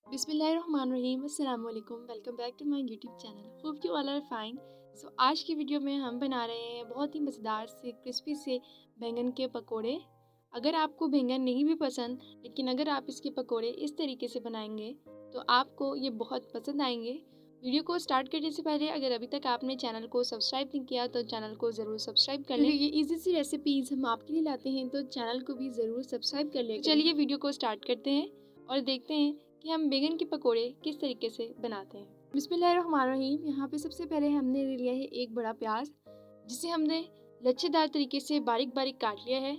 बिस्मिल्लाहिर्रहमानिर्रहीम अस्सलाम वालेकुम। Welcome back to my YouTube channel. Hope you all are fine. आज की वीडियो में हम बना रहे हैं बहुत ही मज़ेदार से क्रिस्पी से बैंगन के पकोड़े। अगर आपको बैंगन नहीं भी पसंद, लेकिन अगर आप इसके पकोड़े इस तरीके से बनाएंगे तो आपको ये बहुत पसंद आएंगे। वीडियो को स्टार्ट करने से पहले अगर अभी तक आपने चैनल को सब्सक्राइब नहीं किया तो चैनल को ज़रूर सब्सक्राइब कर लें। ये इजी सी रेसिपीज़ हम आपके लिए लाते हैं तो चैनल को भी ज़रूर सब्सक्राइब कर लें। चलिए वीडियो को स्टार्ट करते हैं और देखते हैं कि हम बैंगन के पकोड़े किस तरीके से बनाते हैं। बिस्मिल्लाहिर्रहमानिर्रहीम। यहाँ पे सबसे पहले हमने ले लिया है एक बड़ा प्याज, जिसे हमने लच्छेदार तरीके से बारीक बारीक काट लिया है।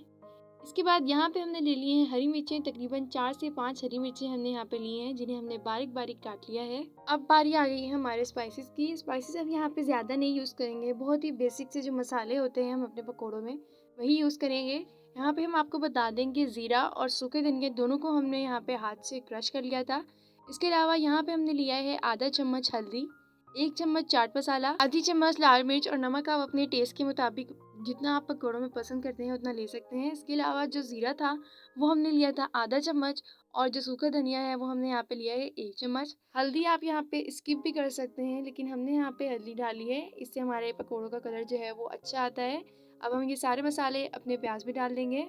इसके बाद यहाँ पे हमने ले लिए हैं हरी मिर्चें, तकरीबन 4 से 5 हरी मिर्चें हमने यहाँ पे ली हैं, जिन्हें हमने बारीक बारीक काट लिया है। अब बारी आ गई है हमारे स्पाइसेस की। स्पाइसेस हम यहाँ पे ज़्यादा नहीं यूज़ करेंगे, बहुत ही बेसिक से जो मसाले होते हैं हम अपने पकौड़ों में वही यूज़ करेंगे। यहाँ पे हम आपको बता दें कि ज़ीरा और सूखे धनिया दोनों को हमने यहाँ पे हाथ से क्रश कर लिया था। इसके अलावा यहाँ पे हमने लिया है आधा चम्मच हल्दी, 1 चम्मच चाट मसाला, आधी चम्मच लाल मिर्च और नमक आप अपने टेस्ट के मुताबिक जितना आप पकौड़ों में पसंद करते हैं उतना ले सकते हैं। इसके अलावा जो ज़ीरा था वो हमने लिया था आधा चम्मच, और जो सूखा धनिया है वो हमने यहाँ पे लिया है 1 चम्मच। हल्दी आप यहाँ पे स्किप भी कर सकते हैं, लेकिन हमने यहाँ पे हल्दी डाली है, इससे हमारे पकौड़ों का कलर जो है वो अच्छा आता है। अब हम ये सारे मसाले अपने प्याज में डाल देंगे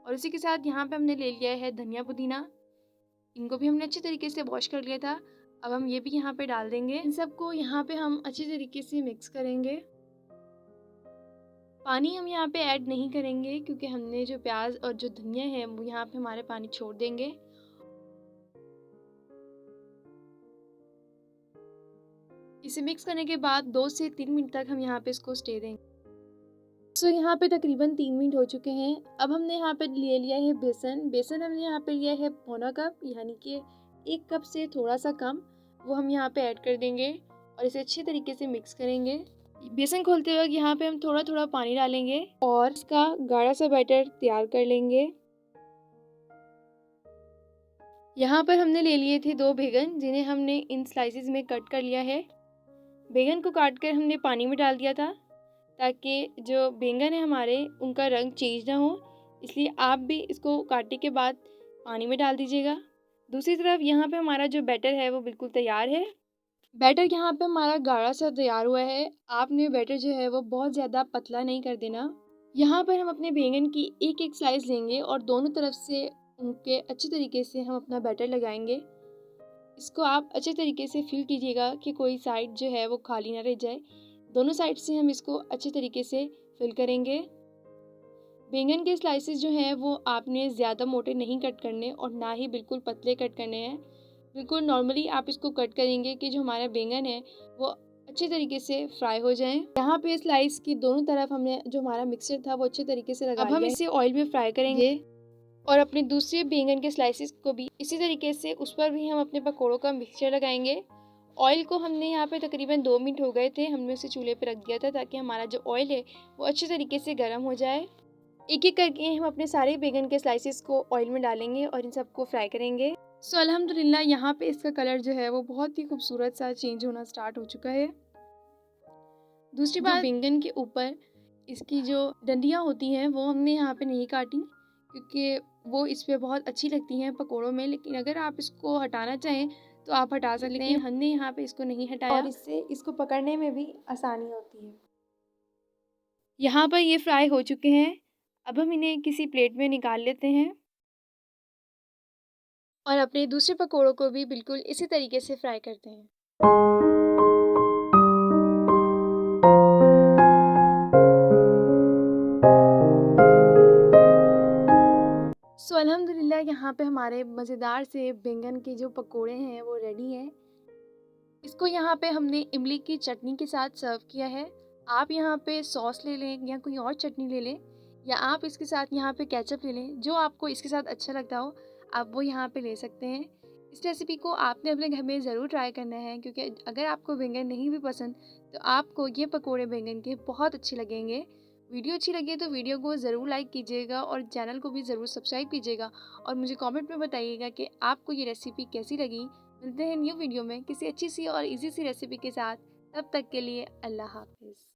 और उसी के साथ यहाँ पे हमने ले लिया है धनिया पुदीना, इनको भी हमने अच्छे तरीके से वॉश कर लिया था। अब हम ये भी यहाँ पे डाल देंगे। इन सबको यहाँ पे हम अच्छे तरीके से मिक्स करेंगे। पानी हम यहाँ पे ऐड नहीं करेंगे क्योंकि हमने जो प्याज और जो धनिया है वो यहाँ पे हमारे पानी छोड़ देंगे। इसे मिक्स करने के बाद 2 से 3 मिनट तक हम यहाँ पे इसको स्टे देंगे। यहाँ पे तकरीबन 3 मिनट हो चुके हैं। अब हमने यहाँ पे ले लिया है बेसन। बेसन हमने यहाँ पे लिया है पौना कप, यानी कि 1 कप से थोड़ा सा कम, वो हम यहाँ पे ऐड कर देंगे और इसे अच्छे तरीके से मिक्स करेंगे। बेसन खोलते वक्त यहाँ पे हम थोड़ा थोड़ा पानी डालेंगे और इसका गाढ़ा सा बैटर तैयार कर लेंगे। यहाँ पर हमने ले लिए थे 2 बैंगन, जिन्हें हमने इन स्लाइसेस में कट कर लिया है। बैंगन को काट कर हमने पानी में डाल दिया था ताकि जो बैंगन है हमारे उनका रंग चेंज ना हो, इसलिए आप भी इसको काटने के बाद पानी में डाल दीजिएगा। दूसरी तरफ यहाँ पे हमारा जो बैटर है वो बिल्कुल तैयार है। बैटर यहाँ पे हमारा गाढ़ा सा तैयार हुआ है। आपने बैटर जो है वो बहुत ज़्यादा पतला नहीं कर देना। यहाँ पर हम अपने बैंगन की एक एक स्लाइस लेंगे और दोनों तरफ से उनके अच्छे तरीके से हम अपना बैटर लगाएंगे। इसको आप अच्छे तरीके से फिल कीजिएगा कि कोई साइड जो है वो खाली ना रह जाए। दोनों साइड से हम इसको अच्छे तरीके से फिल करेंगे। बैंगन के स्लाइसेस जो हैं वो आपने ज़्यादा मोटे नहीं कट करने और ना ही बिल्कुल पतले कट करने हैं। बिल्कुल नॉर्मली आप इसको कट करेंगे कि जो हमारा बैंगन है वो अच्छे तरीके से फ्राई हो जाएं। यहाँ पे स्लाइस की दोनों तरफ हमने जो हमारा मिक्सचर था वो अच्छे तरीके से लगा लिया। अब हम इसे ऑयल में फ्राई करेंगे और अपने दूसरे बैंगन के स्लाइसेस को भी इसी तरीके से उस पर भी हम अपने पकौड़ों का मिक्सचर लगाएंगे। ऑयल को हमने यहाँ पे तकरीबन 2 मिनट हो गए थे, हमने उसे चूल्हे पे रख दिया था ताकि हमारा जो ऑयल है वो अच्छे तरीके से गर्म हो जाए। एक एक करके हम अपने सारे बैंगन के स्लाइसेस को ऑयल में डालेंगे और इन सबको फ्राई करेंगे। अल्हम्दुलिल्लाह यहाँ पे इसका कलर जो है वो बहुत ही खूबसूरत सा चेंज होना स्टार्ट हो चुका है। दूसरी बात, बैंगन के ऊपर इसकी जो डंडियाँ होती हैं वो हमने यहाँ पे नहीं काटी क्योंकि वो इस पे बहुत अच्छी लगती हैं पकोड़ों में, लेकिन अगर आप इसको हटाना चाहें तो आप हटा सकते हैं। हमने यहाँ पे इसको नहीं हटाया और इससे इसको पकड़ने में भी आसानी होती है। यहाँ पर ये फ्राई हो चुके हैं। अब हम इन्हें किसी प्लेट में निकाल लेते हैं और अपने दूसरे पकोड़ों को भी बिल्कुल इसी तरीके से फ्राई करते हैं। अल्हम्दुलिल्लाह यहाँ पे हमारे मज़ेदार से बैंगन के जो पकोड़े हैं वो रेडी हैं। इसको यहाँ पे हमने इमली की चटनी के साथ सर्व किया है। आप यहाँ पे सॉस ले लें या कोई और चटनी ले लें, या आप इसके साथ यहाँ पे केचप ले लें, जो आपको इसके साथ अच्छा लगता हो आप वो यहाँ पे ले सकते हैं। इस रेसिपी को आपने अपने घर में ज़रूर ट्राई करना है, क्योंकि अगर आपको बैंगन नहीं भी पसंद तो आपको ये पकोड़े बैंगन के बहुत अच्छे लगेंगे। वीडियो अच्छी लगे तो वीडियो को ज़रूर लाइक कीजिएगा और चैनल को भी ज़रूर सब्सक्राइब कीजिएगा और मुझे कमेंट में बताइएगा कि आपको ये रेसिपी कैसी लगी। मिलते हैं न्यू वीडियो में किसी अच्छी सी और इजी सी रेसिपी के साथ। तब तक के लिए अल्लाह हाफिज़।